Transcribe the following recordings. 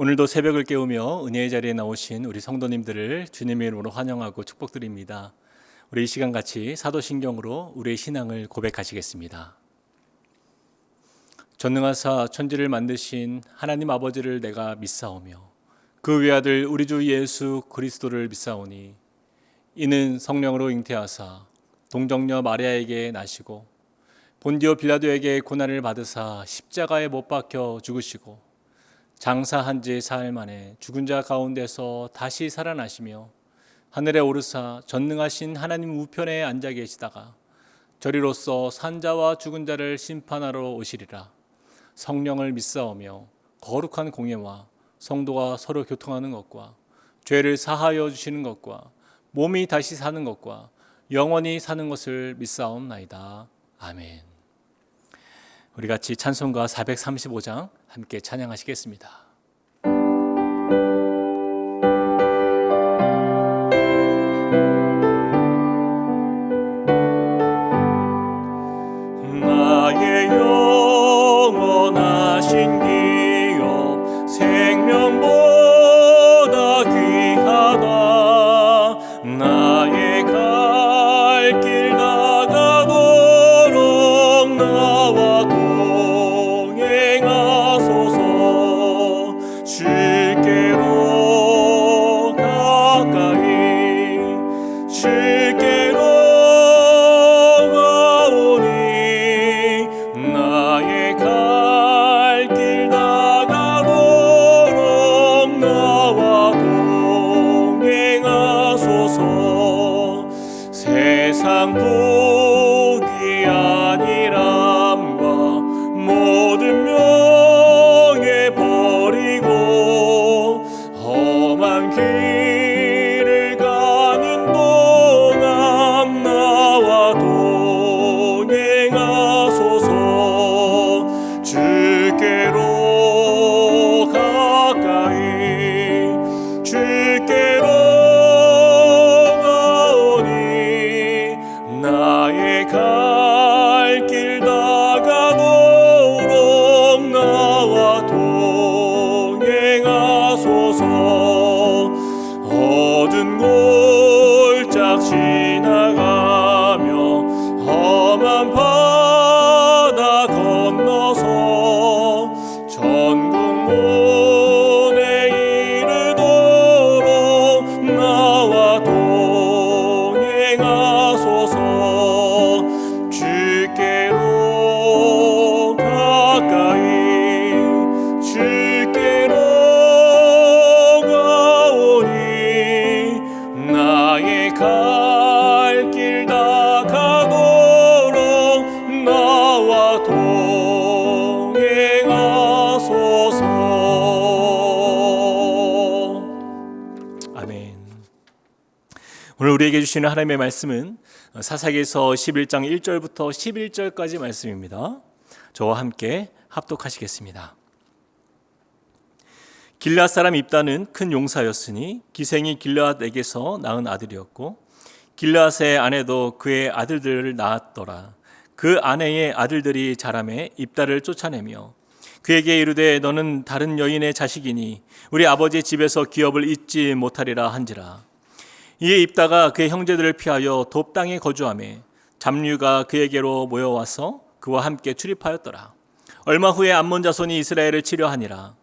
오늘도 새벽을 깨우며 은혜의 자리에 나오신 우리 성도님들을 주님의 이름으로 환영하고 축복드립니다. 우리 이 시간 같이 사도신경으로 우리의 신앙을 고백하시겠습니다. 전능하사 천지를 만드신 하나님 아버지를 내가 믿사오며 그 외아들 우리 주 예수 그리스도를 믿사오니 이는 성령으로 잉태하사 동정녀 마리아에게 나시고 본디오 빌라도에게 고난을 받으사 십자가에 못 박혀 죽으시고 장사한 지 사흘 만에 죽은 자 가운데서 다시 살아나시며 하늘에 오르사 전능하신 하나님 우편에 앉아 계시다가 저리로서 산자와 죽은 자를 심판하러 오시리라. 성령을 믿사오며 거룩한 공예와 성도가 서로 교통하는 것과 죄를 사하여 주시는 것과 몸이 다시 사는 것과 영원히 사는 것을 믿사옵나이다. 아멘. 우리 같이 찬송가 435장 함께 찬양하시겠습니다. 나의 영원하신 기업 생명보다 귀하다. 나의 갈 길 나가도록 나와 동행하소서. 주께로 가까이 주께로 가오니 나의 갈 길 나가도록 나와 동행하소서. 세상 복이 아니람과 모든 명예 버리고 험한 길을 가는 동안 나와 동행하소서. 주께로 가까이 주께로 가오니 나의 갈 길 나가도록 나와 동행하소서. 어두운 골짝 지나가며 험한 바다 건너서 전국 문에 이르도록 나와 동행하소서. 주께로 가까이 주께로 가오니 나의 갈 길 나가도록 나와 동행하소서. 아멘. 오늘 우리에게 주시는 하나님의 말씀은 사사기서 11장 1절부터 11절까지 말씀입니다. 저와 함께 합독하시겠습니다. 길앗 사람 입다는 큰 용사였으니 기생이 길앗에게서 낳은 아들이었고 길앗의 아내도 그의 아들들을 낳았더라. 그 아내의 아들들이 자라매 입다를 쫓아내며 그에게 이르되 너는 다른 여인의 자식이니 우리 아버지 집에서 기업을 잊지 못하리라 한지라. 이에 입다가 그의 형제들을 피하여 돕 땅에 거주하매 잡류가 그에게로 모여와서 그와 함께 출입하였더라. 얼마 후에 암몬 자손이 이스라엘을 치려하니라.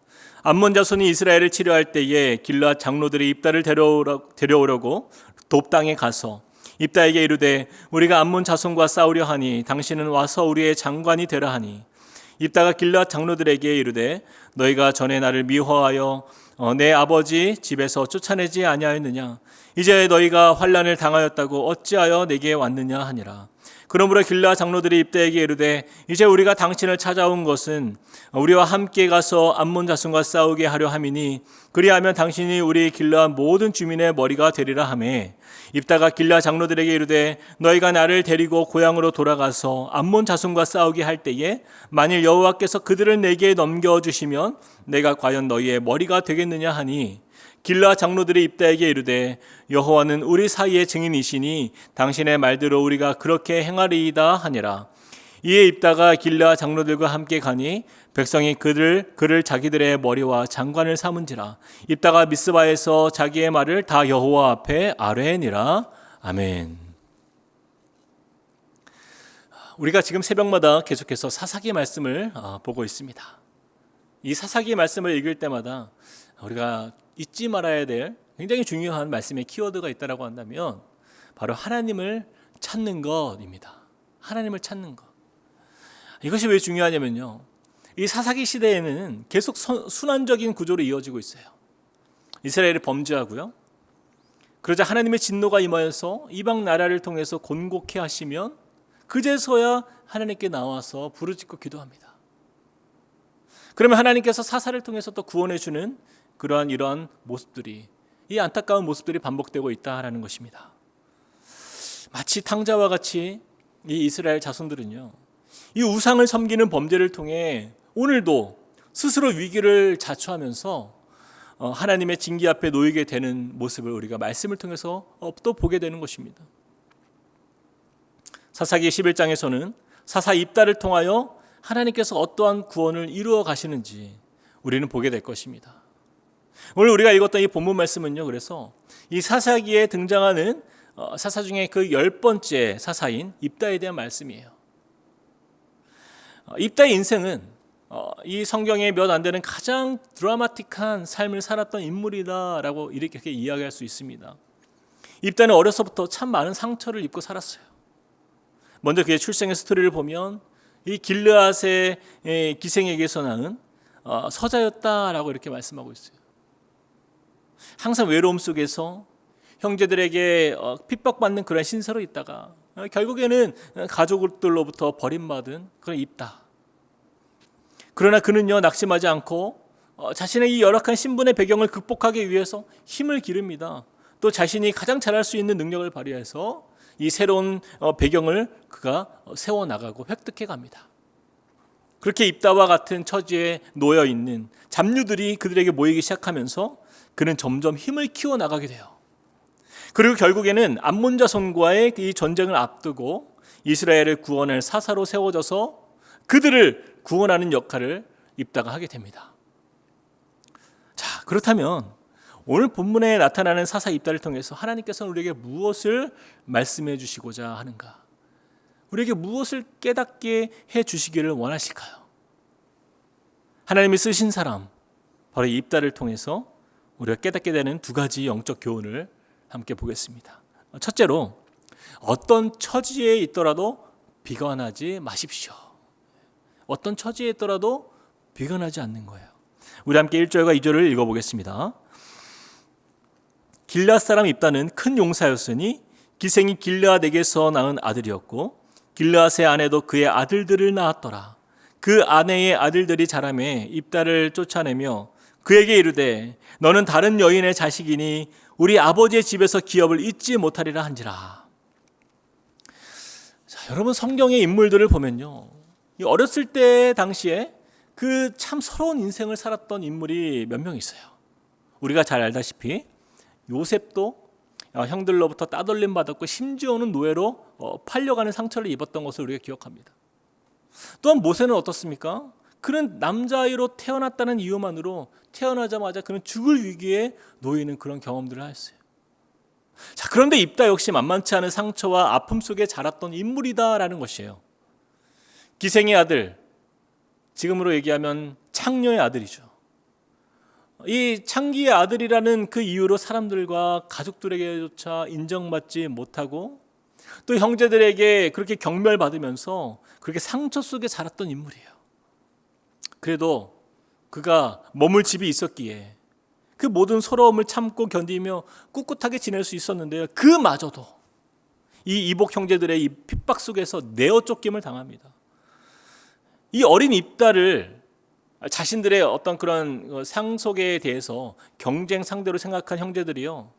암몬 자손이 이스라엘을 치려할 때에 길앗 장로들이 입다를 데려오려고 돕 땅에 가서 입다에게 이르되 우리가 암몬 자손과 싸우려 하니 당신은 와서 우리의 장관이 되라 하니 입다가 길앗 장로들에게 이르되 너희가 전에 나를 미워하여 내 아버지 집에서 쫓아내지 아니하였느냐. 이제 너희가 환난을 당하였다고 어찌하여 내게 왔느냐 하니라. 그러므로 길앗 장로들이 입다에게 이르되 이제 우리가 당신을 찾아온 것은 우리와 함께 가서 암몬 자손과 싸우게 하려 함이니 그리하면 당신이 우리 길앗 모든 주민의 머리가 되리라 하매 입다가 길앗 장로들에게 이르되 너희가 나를 데리고 고향으로 돌아가서 암몬 자손과 싸우게 할 때에 만일 여호와께서 그들을 내게 넘겨주시면 내가 과연 너희의 머리가 되겠느냐 하니 길앗 장로들이 입다에게 이르되 여호와는 우리 사이의 증인이시니 당신의 말대로 우리가 그렇게 행하리이다 하니라. 이에 입다가 길앗 장로들과 함께 가니 백성이 그를 자기들의 머리와 장관을 삼은지라. 입다가 미스바에서 자기의 말을 다 여호와 앞에 아뢰니라. 아멘. 우리가 지금 새벽마다 계속해서 사사기 말씀을 보고 있습니다. 이 사사기 말씀을 읽을 때마다 우리가 잊지 말아야 될 굉장히 중요한 말씀의 키워드가 있다고 한다면 바로 하나님을 찾는 것입니다. 하나님을 찾는 것. 이것이 왜 중요하냐면요, 이 사사기 시대에는 계속 순환적인 구조로 이어지고 있어요. 이스라엘이 범죄하고요, 그러자 하나님의 진노가 임하여서 이방 나라를 통해서 곤곡해 하시면 그제서야 하나님께 나와서 부르짖고 기도합니다. 그러면 하나님께서 사사를 통해서 또 구원해 주는 이러한 모습들이, 이 안타까운 모습들이 반복되고 있다라는 것입니다. 마치 탕자와 같이 이 이스라엘 자손들은요, 이 우상을 섬기는 범죄를 통해 오늘도 스스로 위기를 자초하면서 하나님의 징계 앞에 놓이게 되는 모습을 우리가 말씀을 통해서 또 보게 되는 것입니다. 사사기 11장에서는 사사 입다를 통하여 하나님께서 어떠한 구원을 이루어 가시는지 우리는 보게 될 것입니다. 오늘 우리가 읽었던 이 본문 말씀은요, 그래서 이 사사기에 등장하는 사사 중에 그 10번째 사사인 입다에 대한 말씀이에요. 입다의 인생은 이 성경에 몇 안 되는 가장 드라마틱한 삶을 살았던 인물이다라고 이렇게 이야기할 수 있습니다. 입다는 어려서부터 참 많은 상처를 입고 살았어요. 먼저 그의 출생의 스토리를 보면 이 길르앗의 기생에게서 낳은 서자였다라고 이렇게 말씀하고 있어요. 항상 외로움 속에서 형제들에게 핍박받는 그런 신세로 있다가 결국에는 가족들로부터 버림받은 그런 입다. 그러나 그는요, 낙심하지 않고 자신의 이 열악한 신분의 배경을 극복하기 위해서 힘을 기릅니다. 또 자신이 가장 잘할 수 있는 능력을 발휘해서 이 새로운 배경을 그가 세워나가고 획득해 갑니다. 그렇게 입다와 같은 처지에 놓여 있는 잡류들이 그들에게 모이기 시작하면서 그는 점점 힘을 키워나가게 돼요. 그리고 결국에는 암몬 자손과의 이 전쟁을 앞두고 이스라엘을 구원할 사사로 세워져서 그들을 구원하는 역할을 입다가 하게 됩니다. 자, 그렇다면 오늘 본문에 나타나는 사사 입다를 통해서 하나님께서는 우리에게 무엇을 말씀해 주시고자 하는가? 우리에게 무엇을 깨닫게 해 주시기를 원하실까요? 하나님이 쓰신 사람, 바로 이 입다를 통해서 우리가 깨닫게 되는 두 가지 영적 교훈을 함께 보겠습니다. 첫째로, 어떤 처지에 있더라도 비관하지 마십시오. 어떤 처지에 있더라도 비관하지 않는 거예요. 우리 함께 1절과 2절을 읽어보겠습니다. 길르앗 사람 입다는 큰 용사였으니 기생이 길르앗에게서 낳은 아들이었고 길르앗의 아내도 그의 아들들을 낳았더라. 그 아내의 아들들이 자라매 입다를 쫓아내며 그에게 이르되 너는 다른 여인의 자식이니 우리 아버지의 집에서 기업을 잊지 못하리라 한지라. 자, 여러분, 성경의 인물들을 보면요, 어렸을 때 당시에 그 참 서러운 인생을 살았던 인물이 몇 명 있어요. 우리가 잘 알다시피 요셉도 형들로부터 따돌림 받았고 심지어는 노예로 팔려가는 상처를 입었던 것을 우리가 기억합니다. 또한 모세는 어떻습니까? 그는 남자아이로 태어났다는 이유만으로 태어나자마자 그는 죽을 위기에 놓이는 그런 경험들을 하였어요. 자, 그런데 입다 역시 만만치 않은 상처와 아픔 속에 자랐던 인물이다라는 것이에요. 기생의 아들, 지금으로 얘기하면 창녀의 아들이죠. 이 창기의 아들이라는 그 이유로 사람들과 가족들에게조차 인정받지 못하고 또 형제들에게 그렇게 경멸받으면서 그렇게 상처 속에 자랐던 인물이에요. 그래도 그가 머물 집이 있었기에 그 모든 서러움을 참고 견디며 꿋꿋하게 지낼 수 있었는데요, 그마저도 이 이복 형제들의 이 핍박 속에서 내어 쫓김을 당합니다. 이 어린 입다를 자신들의 어떤 그런 상속에 대해서 경쟁 상대로 생각한 형제들이요,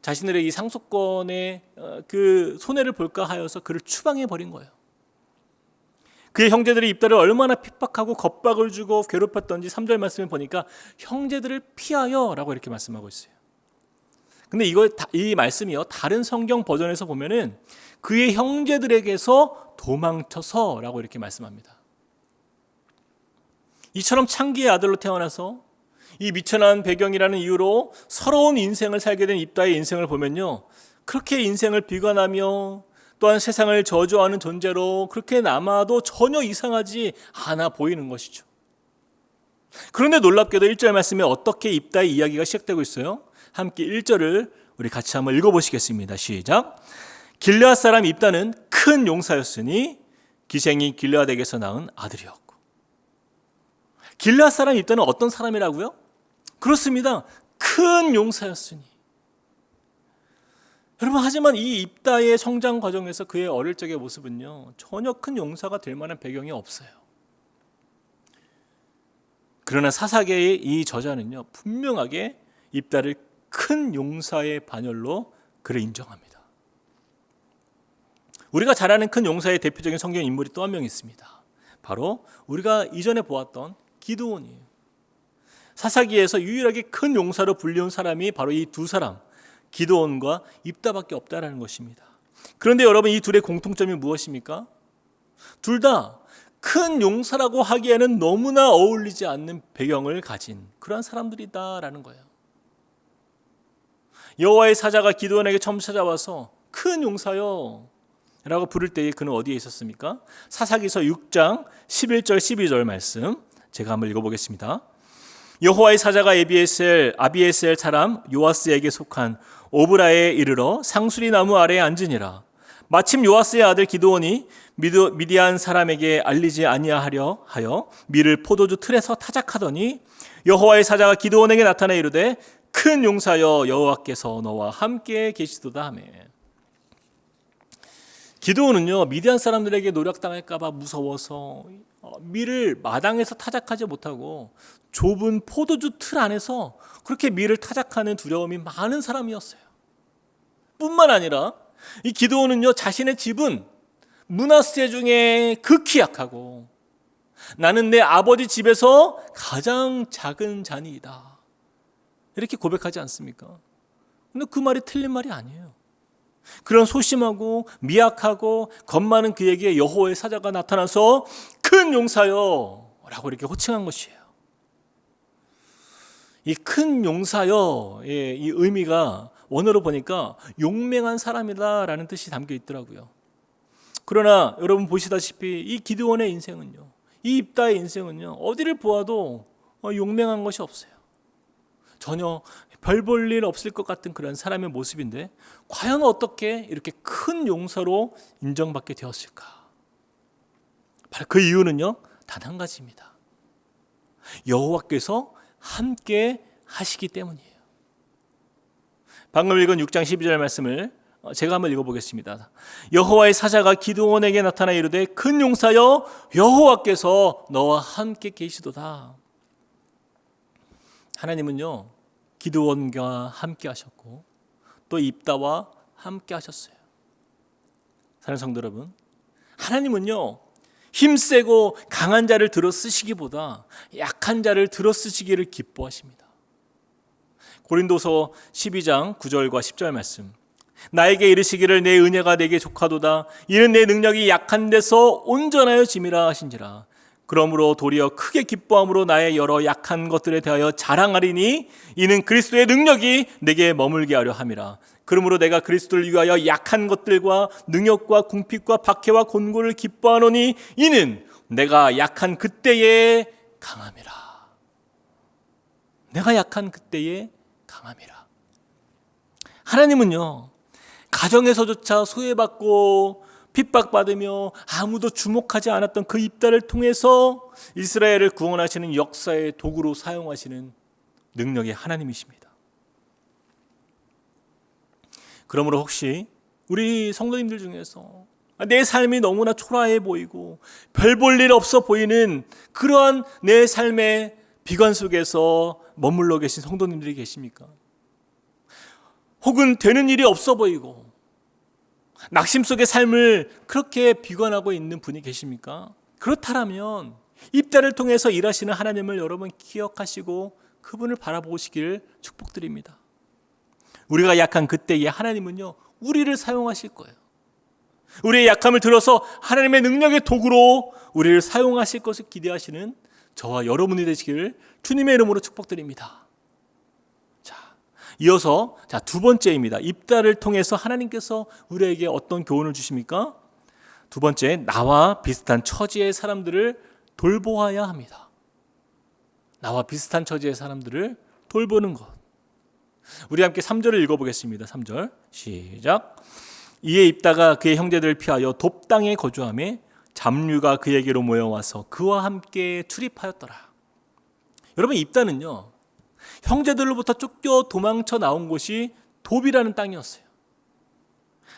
자신들의 이 상속권에 그 손해를 볼까 하여서 그를 추방해 버린 거예요. 그의 형제들이 입다를 얼마나 핍박하고 겁박을 주고 괴롭혔던지 3절 말씀에 보니까 형제들을 피하여 라고 이렇게 말씀하고 있어요. 근데 이 말씀이요, 다른 성경 버전에서 보면은 그의 형제들에게서 도망쳐서 라고 이렇게 말씀합니다. 이처럼 창기의 아들로 태어나서 이 미천한 배경이라는 이유로 서러운 인생을 살게 된 입다의 인생을 보면요, 그렇게 인생을 비관하며 또한 세상을 저주하는 존재로 그렇게 남아도 전혀 이상하지 않아 보이는 것이죠. 그런데 놀랍게도 1절 말씀에 어떻게 입다의 이야기가 시작되고 있어요? 함께 1절을 우리 같이 한번 읽어보시겠습니다. 시작. 길르앗 사람 입다는 큰 용사였으니 기생이 길르앗에게서 낳은 아들이었고. 길르앗 사람 입다는 어떤 사람이라고요? 그렇습니다. 큰 용사였으니. 여러분, 하지만 이 입다의 성장 과정에서 그의 어릴 적의 모습은요, 전혀 큰 용사가 될 만한 배경이 없어요. 그러나 사사기의 이 저자는요, 분명하게 입다를 큰 용사의 반열로 그를 인정합니다. 우리가 잘 아는 큰 용사의 대표적인 성경 인물이 또 한 명 있습니다. 바로 우리가 이전에 보았던 기드온이에요. 사사기에서 유일하게 큰 용사로 불리운 사람이 바로 이 두 사람, 기드온과 입다밖에 없다라는 것입니다. 그런데 여러분, 이 둘의 공통점이 무엇입니까? 둘 다 큰 용사라고 하기에는 너무나 어울리지 않는 배경을 가진 그러한 사람들이다라는 거예요. 여호와의 사자가 기드온에게 처음 찾아와서 큰 용사여 라고 부를 때에 그는 어디에 있었습니까? 사사기서 6장 11절 12절 말씀 제가 한번 읽어보겠습니다. 여호와의 사자가 아비에셀 사람 요아스에게 속한 오브라에 이르러 상수리 나무 아래에 앉으니라. 마침 요아스의 아들 기드온이 미디안 사람에게 알리지 아니하려 하여 밀을 포도주 틀에서 타작하더니 여호와의 사자가 기드온에게 나타나 이르되 큰 용사여 여호와께서 너와 함께 계시도다 하며. 기드온은요, 미디안 사람들에게 노략당할까 봐 무서워서 밀을 마당에서 타작하지 못하고 좁은 포도주 틀 안에서 그렇게 밀을 타작하는 두려움이 많은 사람이었어요. 뿐만 아니라 이 기드온은요, 자신의 집은 므낫세 중에 극히 약하고 나는 내 아버지 집에서 가장 작은 자니이다, 이렇게 고백하지 않습니까? 근데 그 말이 틀린 말이 아니에요. 그런 소심하고 미약하고 겁 많은 그에게 여호와의 사자가 나타나서 큰 용사여 라고 이렇게 호칭한 것이에요. 이 큰 용사여의 이 의미가 원어로 보니까 용맹한 사람이다라는 뜻이 담겨 있더라고요. 그러나 여러분 보시다시피 이 기드온의 인생은요, 이 입다의 인생은요, 어디를 보아도 용맹한 것이 없어요. 전혀 별 볼 일 없을 것 같은 그런 사람의 모습인데 과연 어떻게 이렇게 큰 용사로 인정받게 되었을까? 바로 그 이유는요, 단 한 가지입니다. 여호와께서 함께 하시기 때문이에요. 방금 읽은 6장 12절 말씀을 제가 한번 읽어보겠습니다. 여호와의 사자가 기드온에게 나타나 이르되 큰 용사여 여호와께서 너와 함께 계시도다. 하나님은요, 기드온과 함께 하셨고 또 입다와 함께 하셨어요. 사랑하는 성도 여러분, 하나님은요, 힘세고 강한 자를 들어 쓰시기보다 약한 자를 들어 쓰시기를 기뻐하십니다. 고린도서 12장 9절과 10절 말씀, 나에게 이르시기를 내 은혜가 내게 족하도다 이는 내 능력이 약한 데서 온전하여 짐이라 하신지라. 그러므로 도리어 크게 기뻐함으로 나의 여러 약한 것들에 대하여 자랑하리니 이는 그리스도의 능력이 내게 머물게 하려 함이라. 그러므로 내가 그리스도를 위하여 약한 것들과 능력과 궁핍과 박해와 곤고를 기뻐하노니 이는 내가 약한 그때에 강함이라. 내가 약한 그때에 강함이라. 하나님은요, 가정에서조차 소외받고 핍박받으며 아무도 주목하지 않았던 그 입다를 통해서 이스라엘을 구원하시는 역사의 도구로 사용하시는 능력의 하나님이십니다. 그러므로 혹시 우리 성도님들 중에서 내 삶이 너무나 초라해 보이고 별 볼 일 없어 보이는 그러한 내 삶의 비관 속에서 머물러 계신 성도님들이 계십니까? 혹은 되는 일이 없어 보이고 낙심 속의 삶을 그렇게 비관하고 있는 분이 계십니까? 그렇다면 입다를 통해서 일하시는 하나님을 여러분 기억하시고 그분을 바라보시기를 축복드립니다. 우리가 약한 그때에 하나님은요, 우리를 사용하실 거예요. 우리의 약함을 들어서 하나님의 능력의 도구로 우리를 사용하실 것을 기대하시는 저와 여러분이 되시기를 주님의 이름으로 축복드립니다. 자, 이어서 두 번째입니다. 입다를 통해서 하나님께서 우리에게 어떤 교훈을 주십니까? 두 번째, 나와 비슷한 처지의 사람들을 돌보아야 합니다. 나와 비슷한 처지의 사람들을 돌보는 것. 우리 함께 3절을 읽어보겠습니다. 3절 시작. 이에 입다가 그의 형제들을 피하여 돕 땅에 거주하며 잡류가 그에게로 모여와서 그와 함께 출입하였더라. 여러분, 입다는요, 형제들로부터 쫓겨 도망쳐 나온 곳이 돕이라는 땅이었어요.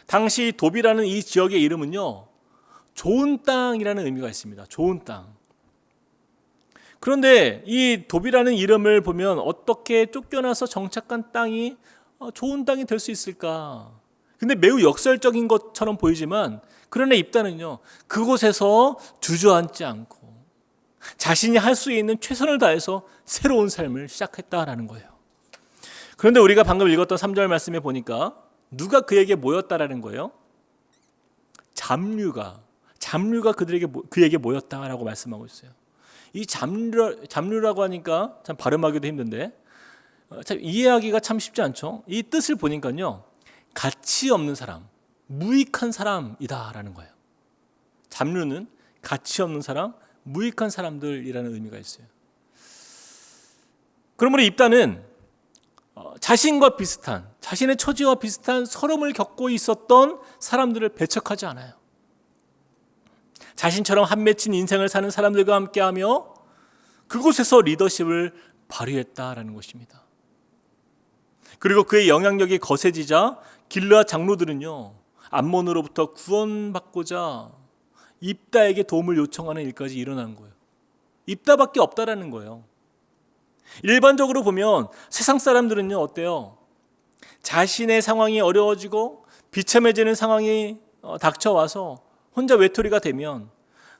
당시 돕이라는 이 지역의 이름은요, 좋은 땅이라는 의미가 있습니다. 좋은 땅. 그런데 이 돕이라는 이름을 보면 어떻게 쫓겨나서 정착한 땅이 좋은 땅이 될 수 있을까? 근데 매우 역설적인 것처럼 보이지만, 그러나 입다는요, 그곳에서 주저앉지 않고 자신이 할 수 있는 최선을 다해서 새로운 삶을 시작했다라는 거예요. 그런데 우리가 방금 읽었던 3절 말씀에 보니까 누가 그에게 모였다라는 거예요? 잡류가 그에게 모였다라고 말씀하고 있어요. 이 잡류라고 하니까 참 발음하기도 힘든데 참 이해하기가 참 쉽지 않죠. 이 뜻을 보니까요, 가치 없는 사람, 무익한 사람이다라는 거예요. 잡류는 가치 없는 사람, 무익한 사람들이라는 의미가 있어요. 그러므로 입다는 자신과 비슷한, 자신의 처지와 비슷한 서름을 겪고 있었던 사람들을 배척하지 않아요. 자신처럼 한 맺힌 인생을 사는 사람들과 함께하며 그곳에서 리더십을 발휘했다라는 것입니다. 그리고 그의 영향력이 거세지자 길르앗 장로들은요, 암몬으로부터 구원받고자 입다에게 도움을 요청하는 일까지 일어난 거예요. 입다밖에 없다라는 거예요. 일반적으로 보면 세상 사람들은요, 어때요? 자신의 상황이 어려워지고 비참해지는 상황이 닥쳐와서 혼자 외톨이가 되면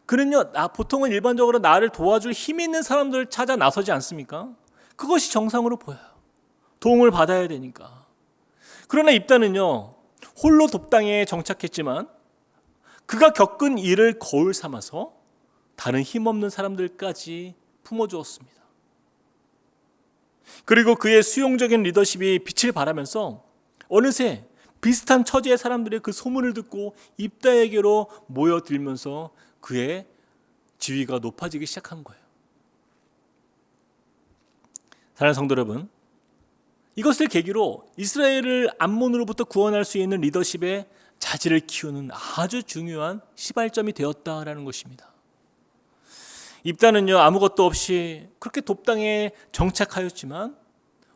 그는요, 보통은 일반적으로 나를 도와줄 힘이 있는 사람들을 찾아 나서지 않습니까? 그것이 정상으로 보여요. 도움을 받아야 되니까. 그러나 입다는요, 홀로 돕당에 정착했지만 그가 겪은 일을 거울 삼아서 다른 힘없는 사람들까지 품어주었습니다. 그리고 그의 수용적인 리더십이 빛을 발하면서 어느새 비슷한 처지의 사람들의 그 소문을 듣고 입다에게로 모여들면서 그의 지위가 높아지기 시작한 거예요. 사랑하는 성도 여러분, 이것을 계기로 이스라엘을 암몬으로부터 구원할 수 있는 리더십의 자질을 키우는 아주 중요한 시발점이 되었다라는 것입니다. 입다는요, 아무것도 없이 그렇게 돕당에 정착하였지만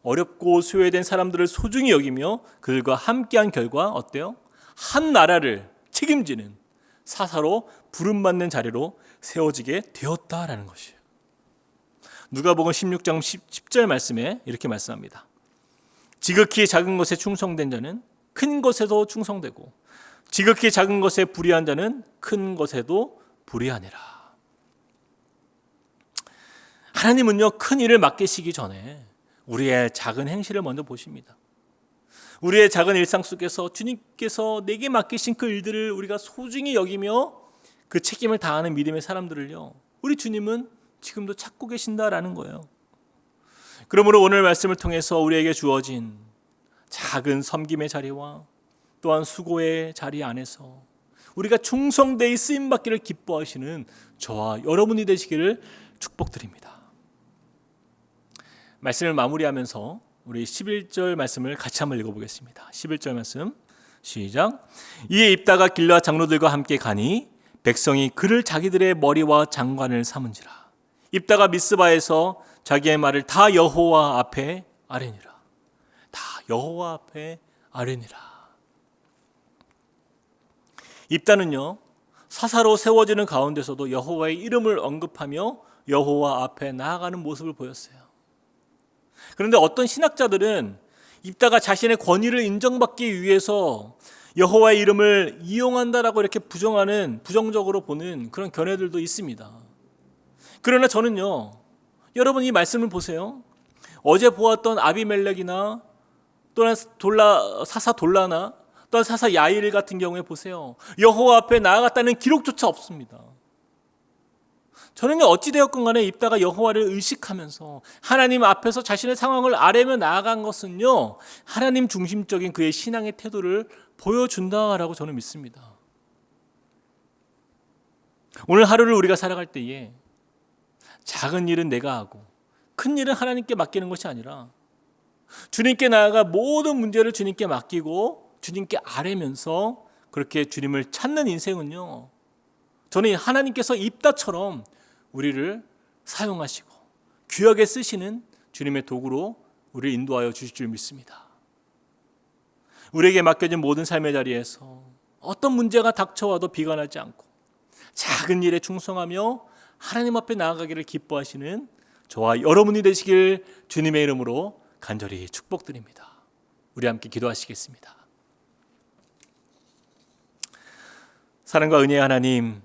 어렵고 소외된 사람들을 소중히 여기며 그들과 함께한 결과 어때요? 한 나라를 책임지는 사사로 부름받는 자리로 세워지게 되었다라는 것이에요. 누가복음 16장 10절 말씀에 이렇게 말씀합니다. 지극히 작은 것에 충성된 자는 큰 것에도 충성되고 지극히 작은 것에 불의한 자는 큰 것에도 불의하니라. 하나님은요, 큰 일을 맡기시기 전에 우리의 작은 행실을 먼저 보십니다. 우리의 작은 일상 속에서 주님께서 내게 맡기신 그 일들을 우리가 소중히 여기며 그 책임을 다하는 믿음의 사람들을요, 우리 주님은 지금도 찾고 계신다라는 거예요. 그러므로 오늘 말씀을 통해서 우리에게 주어진 작은 섬김의 자리와 또한 수고의 자리 안에서 우리가 충성되이 쓰임받기를 기뻐하시는 저와 여러분이 되시기를 축복드립니다. 말씀을 마무리하면서 우리 11절 말씀을 같이 한번 읽어보겠습니다. 11절 말씀 시작. 이에 입다가 길르앗 장로들과 함께 가니 백성이 그를 자기들의 머리와 장관을 삼은지라. 입다가 미스바에서 자기의 말을 다 여호와 앞에 아뢰니라. 다 여호와 앞에 아뢰니라. 입다는요, 사사로 세워지는 가운데서도 여호와의 이름을 언급하며 여호와 앞에 나아가는 모습을 보였어요. 그런데 어떤 신학자들은 입다가 자신의 권위를 인정받기 위해서 여호와의 이름을 이용한다라고 이렇게 부정적으로 보는 그런 견해들도 있습니다. 그러나 저는요, 여러분 이 말씀을 보세요. 어제 보았던 아비멜렉이나 또는 사사 돌라나 또는 사사 야일 같은 경우에 보세요. 여호와 앞에 나아갔다는 기록조차 없습니다. 저는요, 어찌되었건 간에 입다가 여호와를 의식하면서 하나님 앞에서 자신의 상황을 아뢰며 나아간 것은요, 하나님 중심적인 그의 신앙의 태도를 보여준다라고 저는 믿습니다. 오늘 하루를 우리가 살아갈 때에 작은 일은 내가 하고 큰 일은 하나님께 맡기는 것이 아니라 주님께 나아가 모든 문제를 주님께 맡기고 주님께 아뢰면서 그렇게 주님을 찾는 인생은요, 저는 하나님께서 입다처럼 우리를 사용하시고 귀하게 쓰시는 주님의 도구로 우리를 인도하여 주실 줄 믿습니다. 우리에게 맡겨진 모든 삶의 자리에서 어떤 문제가 닥쳐와도 비관하지 않고 작은 일에 충성하며 하나님 앞에 나아가기를 기뻐하시는 저와 여러분이 되시길 주님의 이름으로 간절히 축복드립니다. 우리 함께 기도하시겠습니다. 사랑과 은혜의 하나님,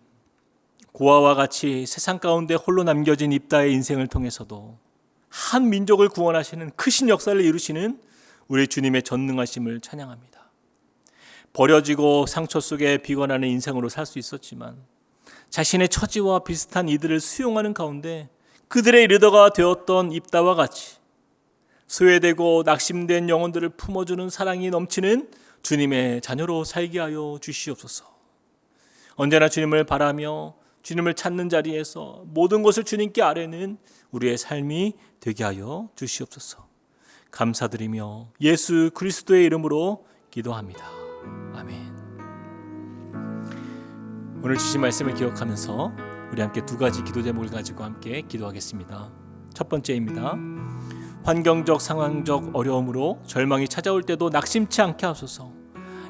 고아와 같이 세상 가운데 홀로 남겨진 입다의 인생을 통해서도 한 민족을 구원하시는 크신 역사를 이루시는 우리 주님의 전능하심을 찬양합니다. 버려지고 상처 속에 비관하는 인생으로 살 수 있었지만 자신의 처지와 비슷한 이들을 수용하는 가운데 그들의 리더가 되었던 입다와 같이 소외되고 낙심된 영혼들을 품어주는 사랑이 넘치는 주님의 자녀로 살게 하여 주시옵소서. 언제나 주님을 바라며 주님을 찾는 자리에서 모든 것을 주님께 아뢰는 우리의 삶이 되게 하여 주시옵소서. 감사드리며 예수 그리스도의 이름으로 기도합니다. 아멘. 오늘 주신 말씀을 기억하면서 우리 함께 두 가지 기도 제목을 가지고 함께 기도하겠습니다. 첫 번째입니다. 환경적 상황적 어려움으로 절망이 찾아올 때도 낙심치 않게 하소서.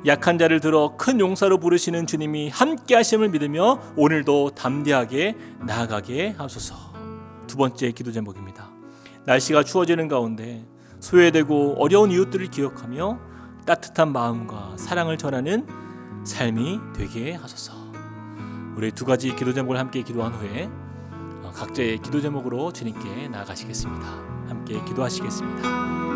약한 자를 들어 큰 용사로 부르시는 주님이 함께 하심을 믿으며 오늘도 담대하게 나아가게 하소서. 두 번째 기도 제목입니다. 날씨가 추워지는 가운데 소외되고 어려운 이웃들을 기억하며 따뜻한 마음과 사랑을 전하는 삶이 되게 하소서. 우리 두 가지 기도 제목을 함께 기도한 후에 각자의 기도 제목으로 주님께 나아가시겠습니다. 함께 기도하시겠습니다.